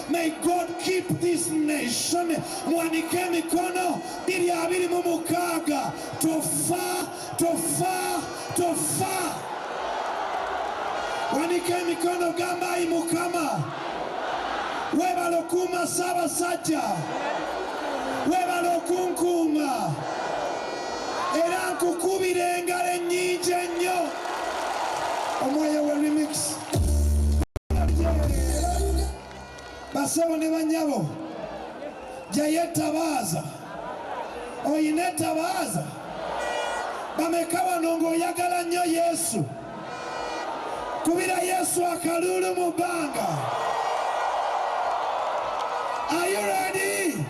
May God keep this nation. Mwanike mikono bili abili mumukaga. Tofa. Mwanike mikono gamba imukama. Weba lokuma saba saja. Weba lokunkuma. Era nkukubire engale nyingi ennyo. Omwoyo we remix. Basebo ne banyabo. Jayetabaza. Oyinetabaza. Bamekawa nongo yagala nnyo Yesu. Kubira Yesu akalulu mu bbanga. Are you ready?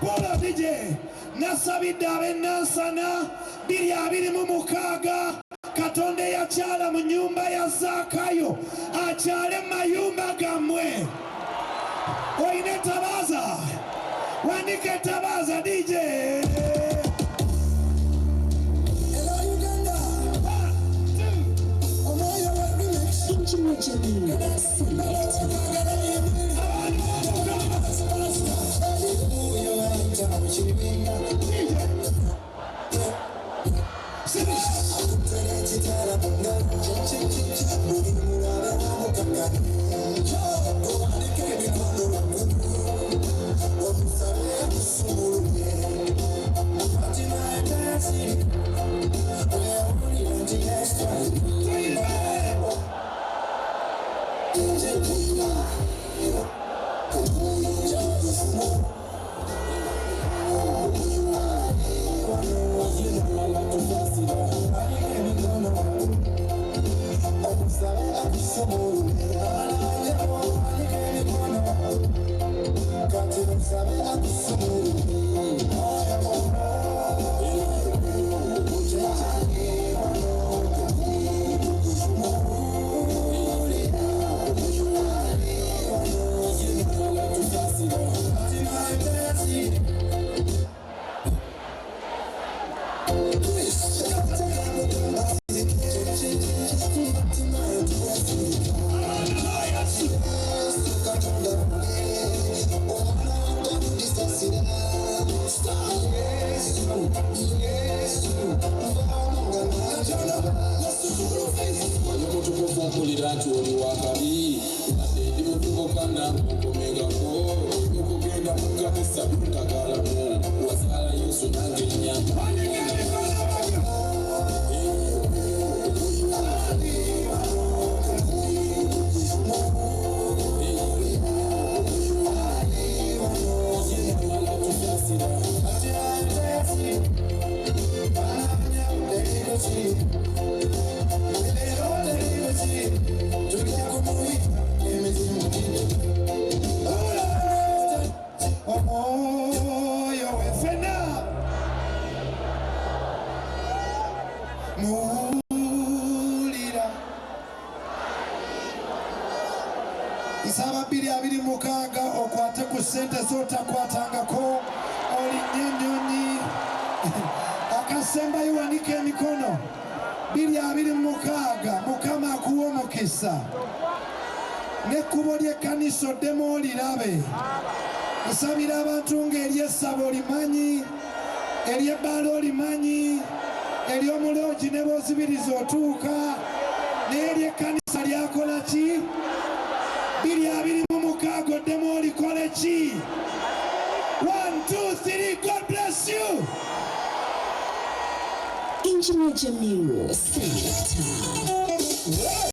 Polo DJ. Nasabidde ab'ennansana 2026 Katonda yakyala mu nyumba ya Zakayo akyale mu mayumba gammwe. Oyina etabaza. Wandika etabaza DJ. Nsaba 226 okwate ku ssente z'otakwatangako oli nnyonnyonyi akasembayo wanika emikono 226 Mukama akuwa omukisa n'ekkubo ly'ekkanisa oddemu olirabe. Nsabira abantu ng'ery'essabo olimanyi, ery'ebbaala olimanyi, ery'omuloogi ne b'ozibiriza otuuka, n'ery'ekkanisa lyakola ki? 226 oddemu olikole ki? 1, 2, 3, God bless you. Engineer Jamil, Selector.